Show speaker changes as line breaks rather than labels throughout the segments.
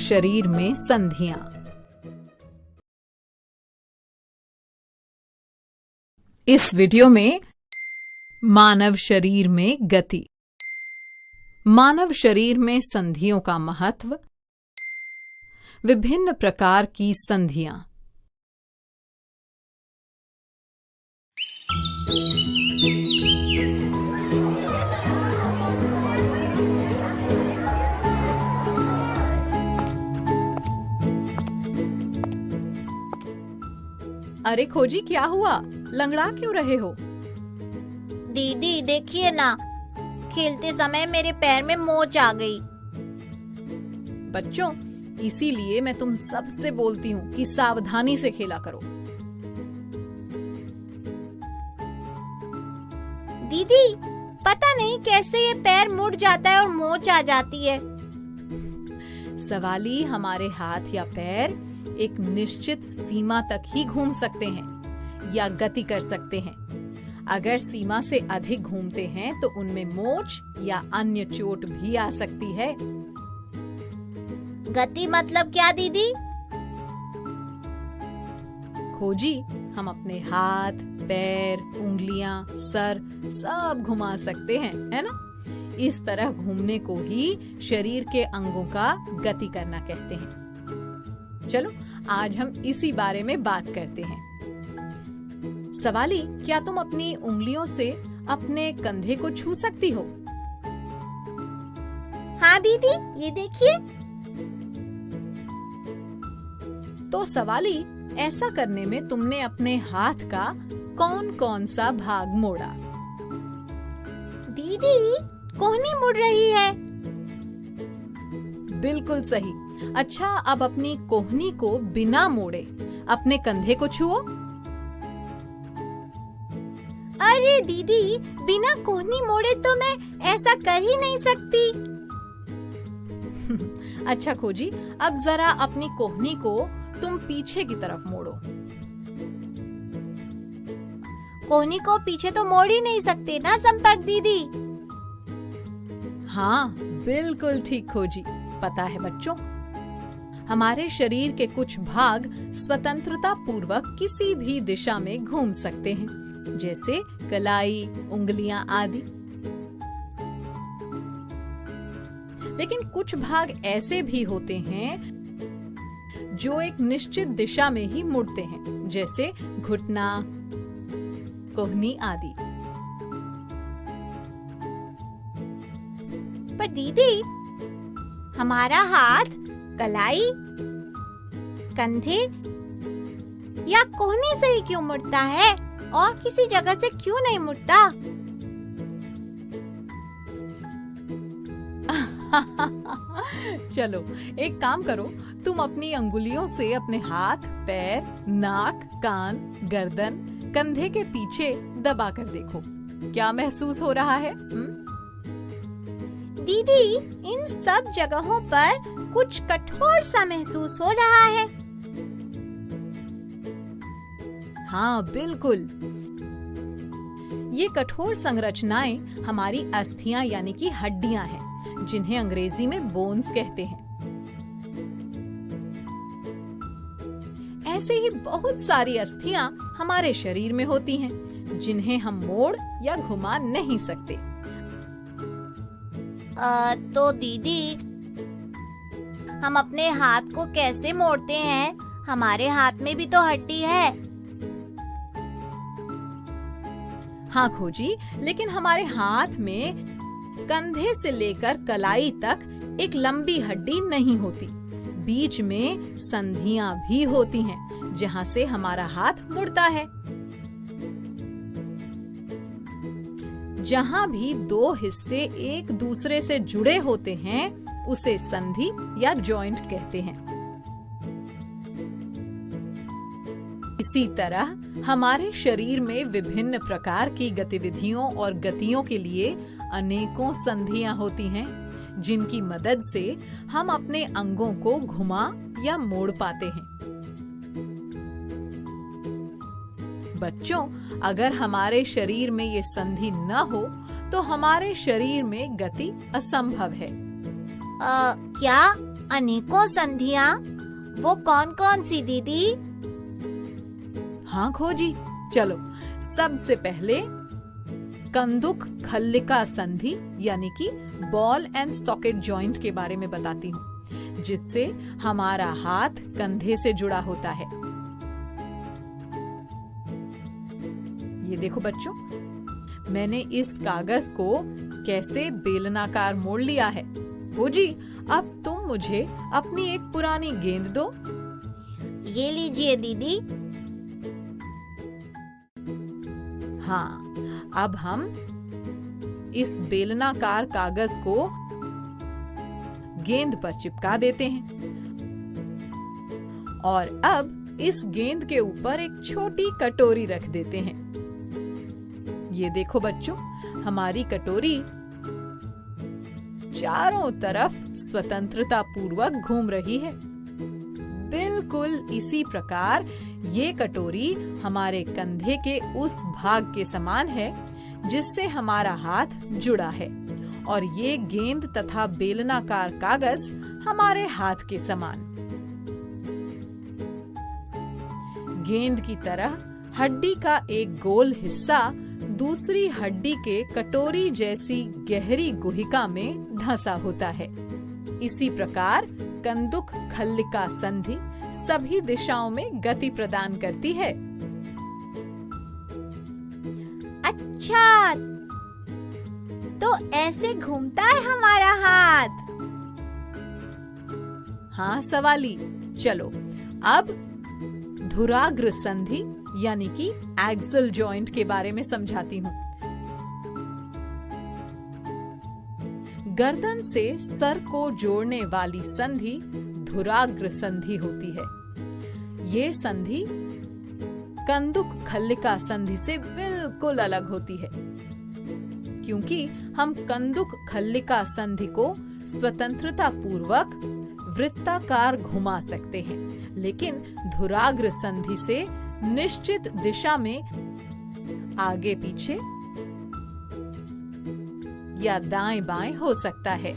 शरीर में संधियां। इस वीडियो में मानव शरीर में गति, मानव शरीर में संधियों का महत्व, विभिन्न प्रकार की संधियां। अरे खोजी, क्या हुआ? लंगड़ा क्यों रहे हो?
दीदी देखिए ना, खेलते समय मेरे पैर में मोच आ गई।
बच्चों, इसीलिए मैं तुम सबसे बोलती हूँ कि सावधानी से खेला करो।
दीदी पता नहीं कैसे ये पैर मुड़ जाता है और मोच आ जाती है।
सवाली, हमारे हाथ या पैर एक निश्चित सीमा तक ही घूम सकते हैं या गति कर सकते हैं। अगर सीमा से अधिक घूमते हैं तो उनमें मोच या अन्य चोट भी आ सकती है।
गति मतलब क्या दीदी?
खोजी, हम अपने हाथ, पैर, उंगलियां, सर सब घुमा सकते हैं, है ना? इस तरह घूमने को ही शरीर के अंगों का गति करना कहते हैं। चलो आज हम इसी बारे में बात करते हैं। सवाली, क्या तुम अपनी उंगलियों से अपने कंधे को छू सकती हो?
हाँ दीदी, ये देखिए।
तो सवाली, ऐसा करने में तुमने अपने हाथ का कौन कौन सा भाग मोड़ा?
दीदी कोहनी मुड़ रही है।
बिल्कुल सही। अच्छा, अब अपनी कोहनी को बिना मोड़े अपने कंधे को छुओ।
अरे दीदी, बिना कोहनी मोड़े तो मैं ऐसा कर ही नहीं सकती।
अच्छा खोजी, अब जरा अपनी कोहनी को तुम पीछे की तरफ मोड़ो।
कोहनी को पीछे तो मोड़ ही नहीं सकते ना संपर्क दीदी।
हाँ, बिल्कुल ठीक खोजी। पता है बच्चों, हमारे शरीर के कुछ भाग स्वतंत्रता पूर्वक किसी भी दिशा में घूम सकते हैं, जैसे कलाई, उंगलियां आदि। लेकिन कुछ भाग ऐसे भी होते हैं जो एक निश्चित दिशा में ही मुड़ते हैं, जैसे घुटना, कोहनी आदि।
पर दीदी, हमारा हाथ, कलाई, कंधे या कोहनी से ही क्यों मुड़ता है और किसी जगह से क्यों नहीं मुड़ता?
चलो एक काम करो, तुम अपनी अंगुलियों से अपने हाथ, पैर, नाक, कान, गर्दन, कंधे के पीछे दबा कर देखो, क्या महसूस हो रहा है?
दीदी, इन सब जगहों पर कुछ कठोर सा महसूस हो रहा है।
हाँ बिल्कुल, ये कठोर संरचनाएं हमारी अस्थियां यानी कि हड्डियां हैं, जिन्हें अंग्रेजी में बोन्स कहते हैं। ऐसे ही बहुत सारी अस्थियां हमारे शरीर में होती हैं, जिन्हें हम मोड़ या घुमा नहीं सकते।
तो दीदी, हम अपने हाथ को कैसे मोड़ते हैं? हमारे हाथ में भी तो हड्डी है।
हाँ खोजी, लेकिन हमारे हाथ में कंधे से लेकर कलाई तक एक लंबी हड्डी नहीं होती। बीच में संधियां भी होती हैं, जहां से हमारा हाथ मुड़ता है। जहां भी दो हिस्से एक दूसरे से जुड़े होते हैं, उसे संधि या जॉइंट कहते हैं। इसी तरह हमारे शरीर में विभिन्न प्रकार की गतिविधियों और गतियों के लिए अनेकों संधियां होती हैं, जिनकी मदद से हम अपने अंगों को घुमा या मोड़ पाते हैं। बच्चों, अगर हमारे शरीर में ये संधि न हो तो हमारे शरीर में गति असंभव है।
क्या अनेकों संधियाँ, वो कौन कौन सी दीदी?
हाँ खोजी, चलो सबसे पहले कंदुक खल्लिका संधि यानी कि बॉल एंड सॉकेट जॉइंट के बारे में बताती हूँ, जिससे हमारा हाथ कंधे से जुड़ा होता है। ये देखो बच्चों, मैंने इस कागज को कैसे बेलनाकार मोड़ लिया है। हो जी, अब तुम मुझे अपनी एक पुरानी गेंद दो।
ये लीजिए दीदी।
हाँ, अब हम इस बेलनाकार कागज को गेंद पर चिपका देते हैं और अब इस गेंद के ऊपर एक छोटी कटोरी रख देते हैं। ये देखो बच्चों, हमारी कटोरी चारों तरफ स्वतंत्रता पूर्वक घूम रही है। बिल्कुल इसी प्रकार ये कटोरी हमारे कंधे के उस भाग के समान है जिससे हमारा हाथ जुड़ा है, और ये गेंद तथा बेलनाकार कागज हमारे हाथ के समान। गेंद की तरह हड्डी का एक गोल हिस्सा दूसरी हड्डी के कटोरी जैसी गहरी गुहिका में धंसा होता है। इसी प्रकार कंदुक खल्लिका संधि सभी दिशाओं में गति प्रदान करती है।
अच्छा, तो ऐसे घूमता है हमारा हाथ।
हाँ सवाली, चलो अब धुराग्र संधि यानी कि एक्सल जॉइंट के बारे में समझाती हूँ। गर्दन से सर को जोड़ने वाली संधि धुराग्र संधि होती है। ये संधि कंदुक खल्लिका संधि से बिल्कुल अलग होती है, क्योंकि हम कंदुक खल्लिका संधि को स्वतंत्रता पूर्वक वृत्ताकार घुमा सकते हैं, लेकिन धुराग्र संधि से निश्चित दिशा में आगे पीछे या दाएं बाएं हो सकता है।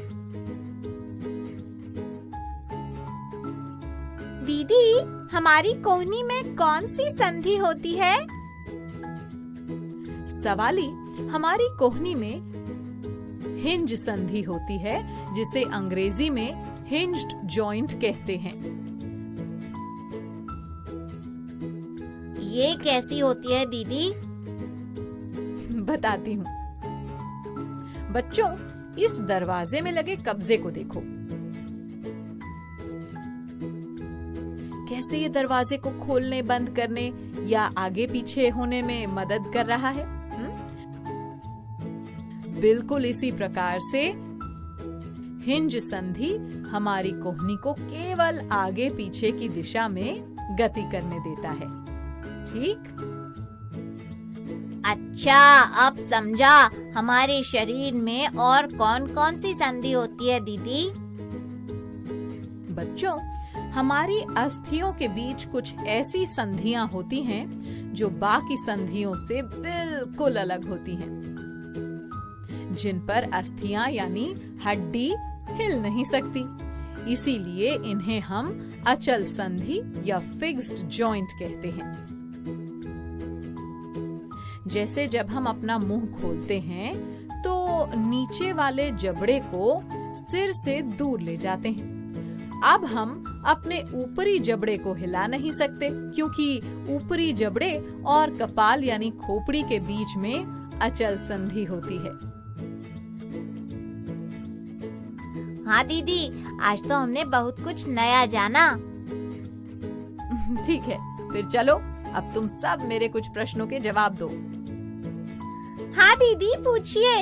दीदी, हमारी कोहनी में कौन सी संधि होती है?
सवाली, हमारी कोहनी में हिंज संधि होती है, जिसे अंग्रेजी में हिंज्ड जॉइंट कहते हैं।
ये कैसी होती है दीदी?
बताती हूँ। बच्चों, इस दरवाजे में लगे कब्जे को देखो, कैसे ये दरवाजे को खोलने बंद करने या आगे पीछे होने में मदद कर रहा है। बिल्कुल इसी प्रकार से हिंज संधि हमारी कोहनी को केवल आगे पीछे की दिशा में गति करने देता है। ठीक?
अच्छा, अब समझा। हमारे शरीर में और कौन कौन सी संधि होती है दीदी?
बच्चों, हमारी अस्थियों के बीच कुछ ऐसी संधियां होती हैं जो बाकी संधियों से बिल्कुल अलग होती हैं, जिन पर अस्थियां यानी हड्डी हिल नहीं सकती। इसीलिए इन्हें हम अचल संधि या फिक्स्ड जॉइंट कहते हैं। जैसे जब हम अपना मुंह खोलते हैं तो नीचे वाले जबड़े को सिर से दूर ले जाते हैं। अब हम अपने ऊपरी जबड़े को हिला नहीं सकते, क्योंकि ऊपरी जबड़े और कपाल यानी खोपड़ी के बीच में अचल संधि होती है।
हाँ दीदी, आज तो हमने बहुत कुछ नया जाना।
ठीक है, फिर चलो अब तुम सब मेरे कुछ प्रश्नों के जवाब दो।
हाँ दीदी, पूछिए।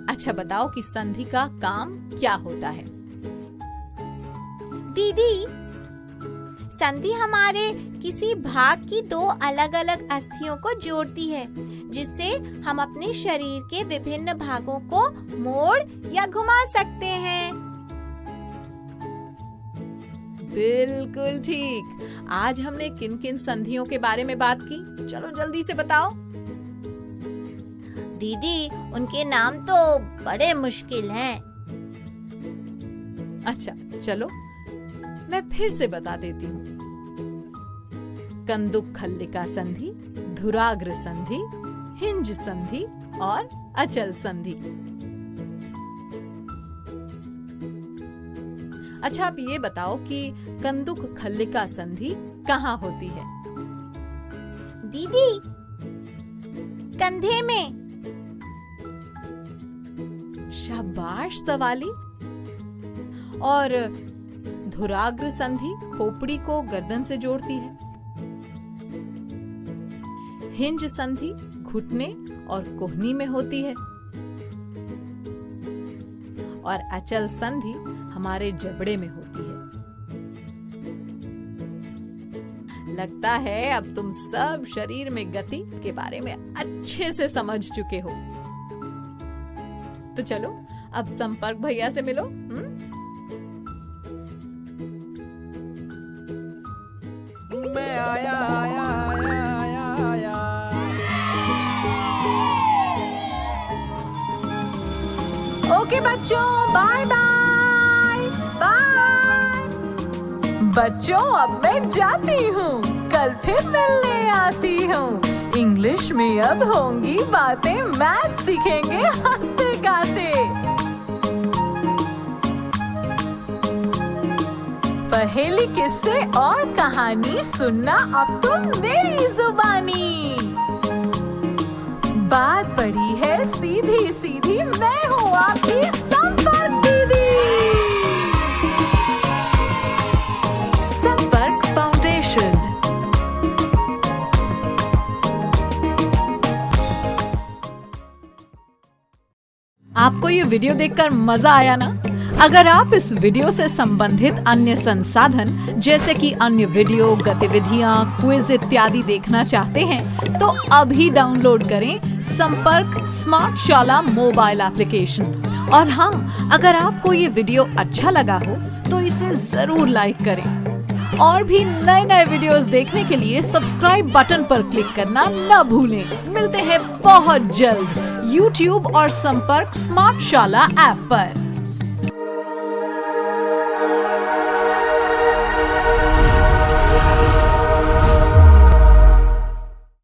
अच्छा बताओ कि संधि का काम क्या होता है?
दीदी, संधि हमारे किसी भाग की दो अलग अलग अस्थियों को जोड़ती है, जिससे हम अपने शरीर के विभिन्न भागों को मोड़ या घुमा सकते हैं।
बिल्कुल ठीक। आज हमने किन किन संधियों के बारे में बात की? चलो जल्दी से बताओ।
दीदी, उनके नाम तो बड़े मुश्किल हैं।
अच्छा चलो मैं फिर से बता देती हूँ। कंदुक खल्लिका संधि, धुराग्र संधि, हिंज संधि और अचल संधि। अच्छा, आप ये बताओ कि कंदुक खल्लिका संधि कहाँ होती है?
दीदी, कंधे में।
शाबाश सवाली। और धुराग्र संधि खोपड़ी को गर्दन से जोड़ती है। हिंज संधि घुटने और कोहनी में होती है। और अचल संधि हमारे जबड़े में होती है। लगता है अब तुम सब शरीर में गति के बारे में अच्छे से समझ चुके हो। तो चलो अब संपर्क भैया से मिलो।
मैं आया आया आया आया आया।
ओके बच्चों, बाय बाय बाय। बच्चों अब मैं जाती हूँ, कल फिर मिलने आती हूँ। इंग्लिश में अब होंगी बातें, मैथ सीखेंगे हंसते गाते। पहेली, किस्से और कहानी सुनना अब तुम मेरी जुबानी। बात पड़ी है सीधी सीधी, मैं हूँ आपकी संपर्क दीदी। संपर्क फाउंडेशन। आपको ये वीडियो देखकर मजा आया ना? अगर आप इस वीडियो से संबंधित अन्य संसाधन जैसे कि अन्य वीडियो, गतिविधियां, क्विज इत्यादि देखना चाहते हैं तो अभी डाउनलोड करें संपर्क स्मार्ट शाला मोबाइल एप्लीकेशन। और हाँ, अगर आपको ये वीडियो अच्छा लगा हो तो इसे जरूर लाइक करें। और भी नए नए वीडियोस देखने के लिए सब्सक्राइब बटन पर क्लिक करना न भूलें। मिलते हैं बहुत जल्द YouTube और संपर्क स्मार्ट शाला ऐप पर।